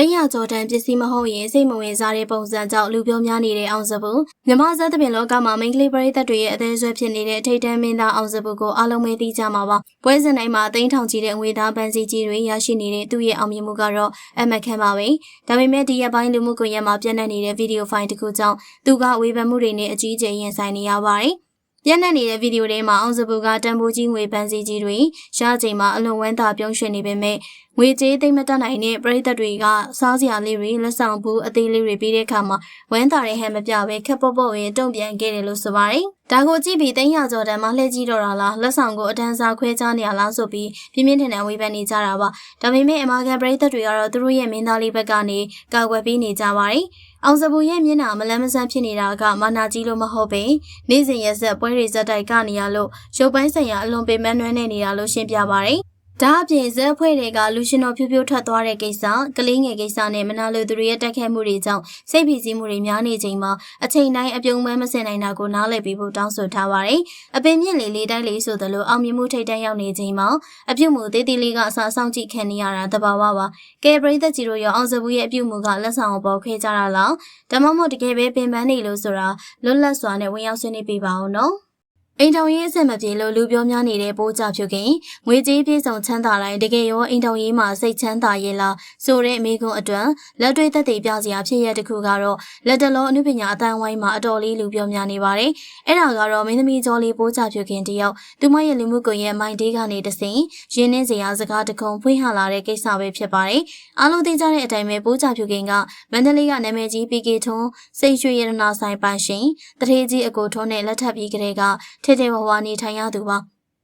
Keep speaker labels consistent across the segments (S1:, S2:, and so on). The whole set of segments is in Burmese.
S1: တင်းရကြော်တန်ပစ္စည်းမဟုတ်ရင်စိတ်မဝင်စားတဲ့ပုံစံကြောင့်လူပြောများနေတဲ့အောင်စပူမြမဇက်သပင်လောကမှာမိန်းကလေးပရိသတ်တွေရဲ့အသေးဆွဲဖြစ်နေတဲ့ထိတ်တန်းမင်းသားအောင်စပူကိုအားလုံးပဲသိကြမှာပါပွဲစဉ်တိုင်းမှာသိန်းထောင်ကြီးတဲ့ငွေသားပန်းစည်းကြီးတွေရရှိနေတဲ့သူ့ရဲ့အောင်မြင်မှုကတော့အမခံပါပဲဒါပေမဲ့ဒီရက်ပိုင်းလူမှုကွန်ရက်မှာပြန့်နှံ့နေတဲ့ဗီဒီယိုဖိုင်တစ်ခုကြောင့်သူကဝေဖန်မှုတွေနဲ့အကြီးအကျယ်ရင်ဆိုင်နေရပါတယ်ပြန့်နှံ့နေတဲ့ဗီဒီယိုထဲမှာအောင်စပူကတန်ဖိုးကြီးငွေပန်းစည်းကြီးတွေရချိန်မှာအလွန်ဝမ်းသာပြုံးရွှင်နေပေမဲ့ငွေကြေးသိမ့်မတက်နိုင်တဲ့ပရိသတ်တွေကစားစရာလေးတွေလက်ဆောင်ဘူးအသေးလေးတွေပြီးတဲ့အခါမှာဝမ်းသာတဲ့ဟန်မပြပဲခက်ပေါ့ပေါ့ရင်တုံ့ပြန်ခဲ့တယ်လို့ဆိုပါတယ်။ဒါကိုကြည့်ပြီးသိန်းရကျော်တန်မှလှည့်ကြည့်တော့တာလားလက်ဆောင်ကိုအတန်းစားခွဲခြားနေရလားဆိုပြီးပြင်းပြင်းထန်ထန်ဝေဖန်နေကြတာပါ။ဒါပေမဲ့အမာခံပရိသတ်တွေကတော့သူတို့ရဲ့မင်းသားလေးဘက်ကနေကာကွယ်ပေးနေကြပါတယ်။အောင်စပူရဲ့မျက်နှာမလန်းမဆန်းဖြစ်နေတာကမာနာကြီးလို့မဟုတ်ပဲနေ့စဉ်ရက်ဆက်ပွဲတွေဇက်တိုက်ကနေရလို့ရုပ်ပိုင်းဆိုင်ရာအလွန်ပေမန်းနွမ်းနေနေတာလို့ရှင်းပြပါတယ်ဒါအပြင်ဇက်ဖွဲ့တွေကလူရှင်တော်ဖြူဖြူထွက်သွားတဲ့ကိစ္စကလေးငယ်ကိစ္စနဲ့မနာလိုသူတွေရဲ့တက်ခဲမှုတွေကြောင့်စိတ်ဖိစီးမှုတွေများနေချိန်မှာအချိန်တိုင်းအပြုံးမဲမစင်နိုင်တာကိုနားလည်ပြီးဖို့တောင်းဆိုထားပါတယ်။အပင်မြင့်လေးလေးတိုင်းလေးဆိုသလိုအောင်မြင်မှုထိတ်တန်းရောက်နေချိန်မှာအပြုတ်မှုသေးသေးလေးကအစားဆောင်ကြည့်ခံနေရတာတဘာဝပါ။ကဲပရိသတ်ကြီးတို့ရောအောင်စပူရဲ့အပြုတ်မှုကလက်ဆောင်ပေါ်ခဲကြတာလား။ဒါမှမဟုတ်တကယ်ပဲပင်ပန်းနေလို့ဆိုတာလွတ်လပ်စွာနဲ့ဝင်ရောက်ဆွေးနွေးပြပါအောင်နော်။အိမ်ထောင်ရေးအဆင်မပြေလို့လူပြောများနေတဲ့ပိုးကြဖြူခင်ငွေကြေးပြေဆုံးချမ်းသာတိုင်းတကယ်ရောအိမ်ထောင်ရေးမှာစိတ်ချမ်းသာရဲ့လားဆိုတဲ့အမေကွန်းအတွက်လက်တွေ့သက်သေပြစရာဖြစ်ရတဲ့ခုကတော့လက်တလုံးအနုပညာအတန်းဝိုင်းမှာအတော်လေးလူပြောများနေပါတယ်။အဲ့ဒါကတော့မင်းသမီးကျော်လေးပိုးကြဖြူခင်တယောက်သူမရဲ့လူမှုကွန်ရက်မိုင်းတေးကနေတဆင်ရင်းနှင်းစရာစကားတခုဖွင့်ဟလာတဲ့ကိစ္စပဲဖြစ်ပါတယ်။အားလုံးသိကြတဲ့အတိုင်းပဲပိုးကြဖြူခင်ကမန္တလေးကနာမည်ကြီး PK ထွန်းစိတ်ရွှေရတနာဆိုင်ပိုင်ရှင်တထေးကြီးအကိုထွန်းနဲ့လက်ထပ်ပြီးကလေးကထဲထဲဝဝနေထိုင်ရသူပါ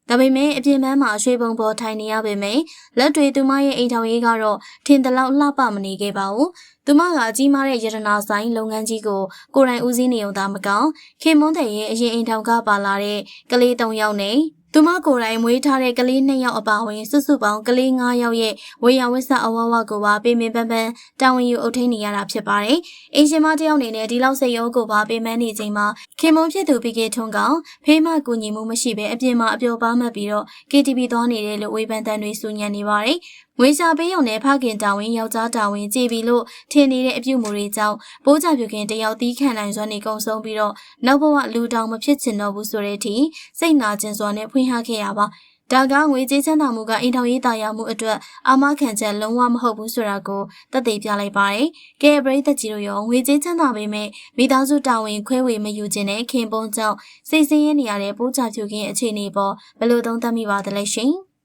S1: ဒါပေမဲ့အပြင်ပန်းမှာရွှေပုံပေါ်ထိုင်နေရပေမဲ့လက်တွေသူမရဲ့အိမ်ထောင်ရေးကတော့ထင်တလောက်လှပမနေခဲ့ပါဘူးသူမကအကြီးမားတဲ့ရတနာဆိုင်လုပ်ငန်းကြီးကိုကိုယ်တိုင်ဦးစီးနေုံသာမကောင်းခင်မွန်းတဲ့ရဲ့အရင်အိမ်ထောင်ကပါလာတဲ့ကလေး၃ယောက်နဲ့သူမကိုယ်တိုင်မွေးထားတဲ့ကလေး2ယောက်အပါအဝင်စုစုပေါင်းကလေး9ယောက်ရဲ့ဝေယဝစ္စအဝဝကိုပါပေးမင်းပန်းပန်းတာဝန်ယူအုပ်ထိန်းနေရတာဖြစ်ပါတယ်။အင်ရှင်မတယောက်အနေနဲ့ဒီလောက်စိတ်ရောကိုပါပေးမန်းနေချိန်မှာခင်မုန်းဖြစ်သူ PK ထွန်းကောင်ဖေးမကူညီမှုမရှိဘဲအပြင်မှာအပျော်ပါမှတ်ပြီးတော့ KTV သွားနေတယ်လို့ဝေဖန်တန်တွေစူညံနေပါတယ်။ငွေရှာပေးရုံနဲ့ဖခင်တာဝန်ယောက်ျားတာဝန်ကြည်ပြီးလို့ထင်နေတဲ့အပြုတ်မှုတွေကြောင့်ပိုးကြပြူခင်တယောက်တီးခံနိုင်စွမ်းနေကုန်ဆုံးပြီးတော့နောက်ဘဝလူတောင်မဖြစ်ချင်တော့ဘူးဆိုတဲ့အထိစိတ်နာကျင်စွာနဲ့ဖွင့်ဟခဲ့ရပါဒါကငွေကြေးချမ်းသာမှုကအိမ်ထောင်ရေးတာယာမှုအတွက်အာမခံချက်လုံးဝမဟုတ်ဘူးဆိုတာကိုသက်သေပြလိုက်ပါတယ်။ကဲပရိသတ်ကြီးတို့ရောငွေကြေးချမ်းသာပေမဲ့မိသားစုတာဝန်ခွဲဝေမယူခြင်းနဲ့ခင်ပွန်းကြောင့်စိတ်ဆင်းရဲနေရတဲ့ပိုးကြပြူခင်အခြေအနေပေါ်ဘယ်လိုသုံးသပ်မိပါသလဲရှင်။